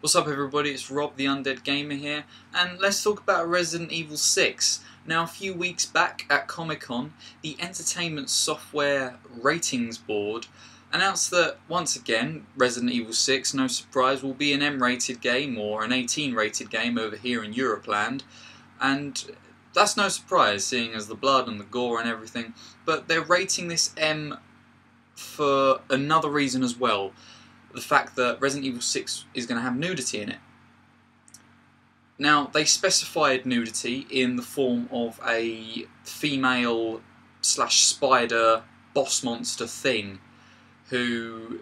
What's up everybody, it's Rob the Undead Gamer here, and let's talk about Resident Evil 6. Now a few weeks back at Comic-Con, the Entertainment Software Ratings Board announced that, once again, Resident Evil 6, no surprise, will be an M-rated game, or an 18-rated game over here in Europeland, and that's no surprise, seeing as the blood and the gore and everything, but they're rating this M for another reason as well. The fact that Resident Evil 6 is going to have nudity in it. Now, they specified nudity in the form of a female / spider boss monster thing who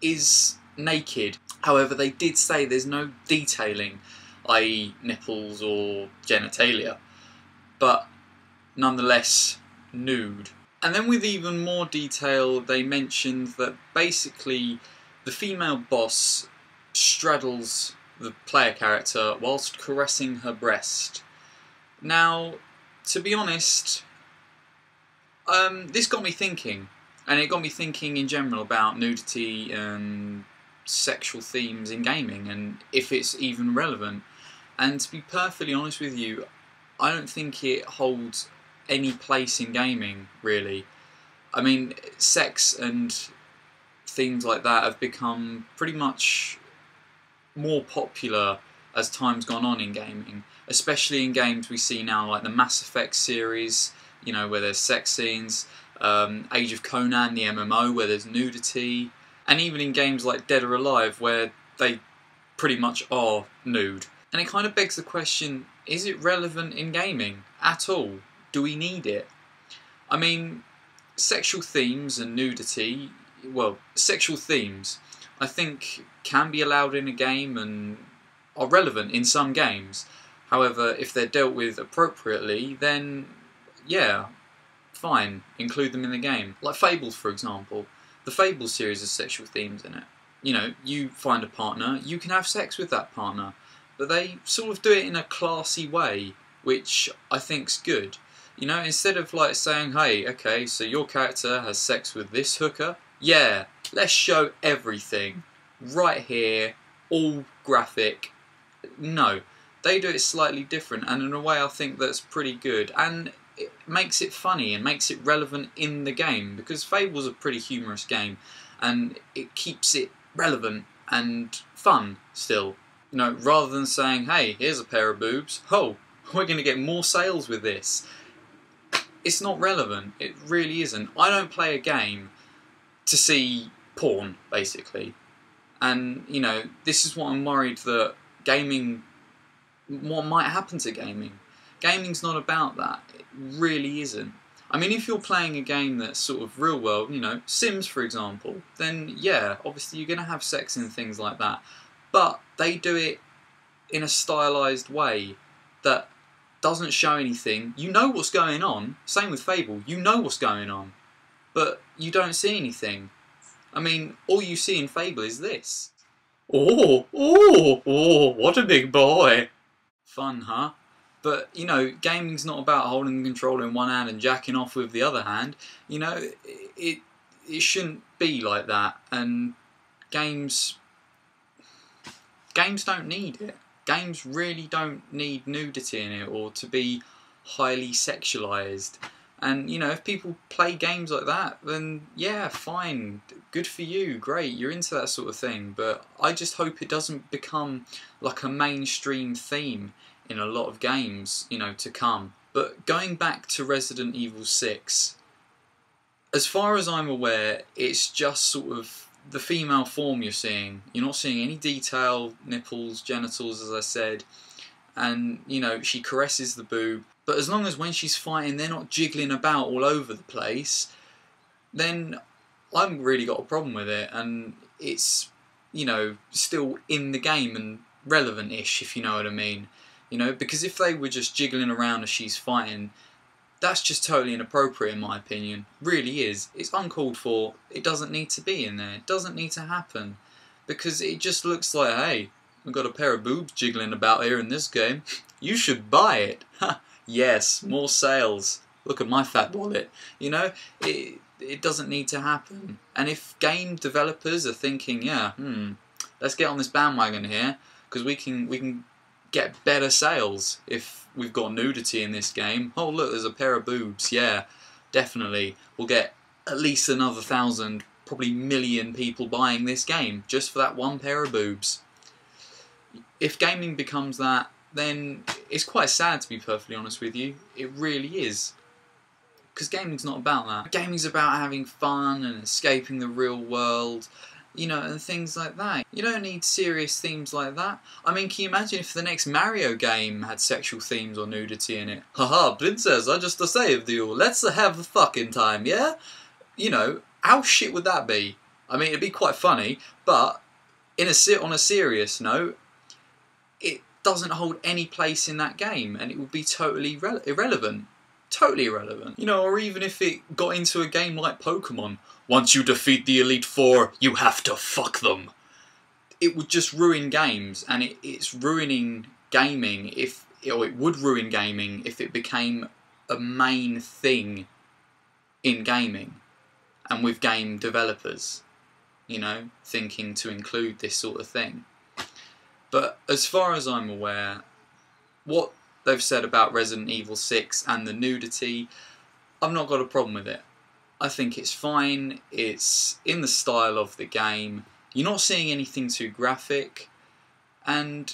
is naked. However, they did say there's no detailing, i.e. nipples or genitalia, but nonetheless nude. And then with even more detail, they mentioned that basically the female boss straddles the player character whilst caressing her breast. Now, to be honest, this got me thinking, and it got me thinking in general about nudity and sexual themes in gaming, and if it's even relevant. And to be perfectly honest with you, I don't think it holds any place in gaming, really. I mean, sex and things like that have become pretty much more popular as time's gone on in gaming, especially in games we see now like the Mass Effect series, you know, where there's sex scenes, Age of Conan, the MMO, where there's nudity, and even in games like Dead or Alive, where they pretty much are nude. And it kind of begs the question, is it relevant in gaming at all? Do we need it? I mean, sexual themes and nudity, well, sexual themes, I think can be allowed in a game and are relevant in some games. However, if they're dealt with appropriately, then yeah, fine, include them in the game. Like Fable, for example. The Fable series has sexual themes in it. You know, you find a partner, you can have sex with that partner, but they sort of do it in a classy way, which I think's good. You know, instead of like saying, hey, okay, so your character has sex with this hooker, yeah, let's show everything, right here, all graphic. No, they do it slightly different, and in a way I think that's pretty good, and it makes it funny and makes it relevant in the game, because Fable's a pretty humorous game, and it keeps it relevant and fun still. You know, rather than saying, hey, here's a pair of boobs, oh, we're going to get more sales with this. It's not relevant, it really isn't. I don't play a game to see porn, basically. And, you know, this is what I'm worried that gaming, what might happen to gaming. Gaming's not about that, it really isn't. I mean, if you're playing a game that's sort of real world, you know, Sims for example, then yeah, obviously you're going to have sex and things like that. But they do it in a stylised way that doesn't show anything. You know what's going on. Same with Fable. You know what's going on, but you don't see anything. I mean, all you see in Fable is this. Oh, what a big boy. Fun, huh? But, you know, gaming's not about holding the controller in one hand and jacking off with the other hand. You know, it shouldn't be like that. And games don't need it. Games really don't need nudity in it or to be highly sexualized. And, you know, if people play games like that, then yeah, fine, good for you, great, you're into that sort of thing. But I just hope it doesn't become like a mainstream theme in a lot of games, you know, to come. But going back to Resident Evil 6, as far as I'm aware, it's just sort of the female form you're seeing. You're not seeing any detail, nipples, genitals, as I said, and, you know, she caresses the boob. But as long as when she's fighting they're not jiggling about all over the place, then I haven't really got a problem with it, and it's, you know, still in the game and relevant-ish, if you know what I mean. You know, because if they were just jiggling around as she's fighting, that's just totally inappropriate in my opinion. Really is. It's uncalled for. It doesn't need to be in there. It doesn't need to happen. Because it just looks like, hey, I've got a pair of boobs jiggling about here in this game. You should buy it. Yes, more sales. Look at my fat wallet. You know, it doesn't need to happen. And if game developers are thinking, yeah, Let's get on this bandwagon here, because we can get better sales if we've got nudity in this game. Oh look, there's a pair of boobs. Yeah, definitely. We'll get at least another 1,000, probably million people buying this game just for that one pair of boobs. If gaming becomes that, then it's quite sad, to be perfectly honest with you. It really is. Because gaming's not about that. Gaming's about having fun and escaping the real world, you know, and things like that. You don't need serious themes like that. I mean, can you imagine if the next Mario game had sexual themes or nudity in it? Haha, princess, I just saved you. Let's have the fucking time, yeah? You know, how shit would that be? I mean, it'd be quite funny, but on a serious note, it doesn't hold any place in that game, and it would be totally irrelevant. Totally irrelevant. You know, or even if it got into a game like Pokemon. Once you defeat the Elite Four, you have to fuck them. It would just ruin games, and it's ruining gaming or it would ruin gaming if it became a main thing in gaming, and with game developers, you know, thinking to include this sort of thing. But as far as I'm aware, what they've said about Resident Evil 6 and the nudity, I've not got a problem with it. I think it's fine, it's in the style of the game, you're not seeing anything too graphic, and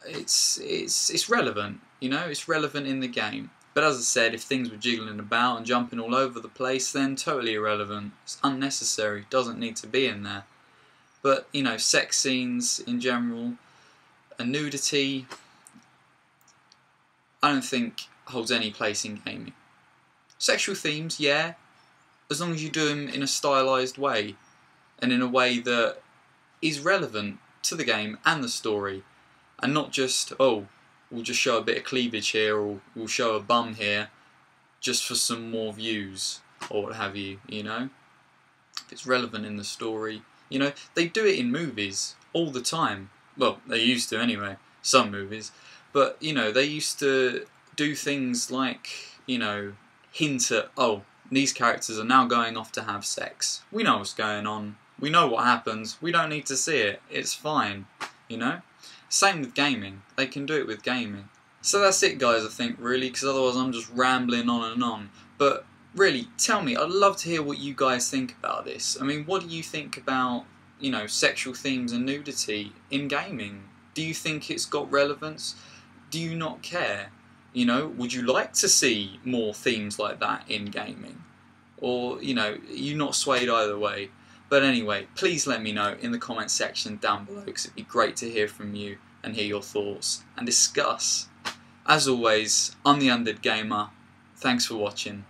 it's relevant, you know, it's relevant in the game. But as I said, if things were jiggling about and jumping all over the place, then totally irrelevant. It's unnecessary, doesn't need to be in there. But, you know, sex scenes in general, and nudity, I don't think holds any place in gaming. Sexual themes, yeah, as long as you do them in a stylised way, and in a way that is relevant to the game and the story, and not just, oh, we'll just show a bit of cleavage here, or we'll show a bum here, just for some more views, or what have you, you know? If it's relevant in the story. You know, they do it in movies all the time. Well, they used to anyway, some movies. But, you know, they used to do things like, you know, hint at, oh, these characters are now going off to have sex. We know what's going on. We know what happens. We don't need to see it. It's fine, you know? Same with gaming. They can do it with gaming. So that's it, guys, I think, really, because otherwise I'm just rambling on and on. But really, tell me, I'd love to hear what you guys think about this. I mean, what do you think about, you know, sexual themes and nudity in gaming? Do you think it's got relevance? Do you not care? You know, would you like to see more themes like that in gaming? Or, you know, are you not swayed either way? But anyway, please let me know in the comment section down below, because it'd be great to hear from you and hear your thoughts and discuss. As always, I'm the Undead Gamer. Thanks for watching.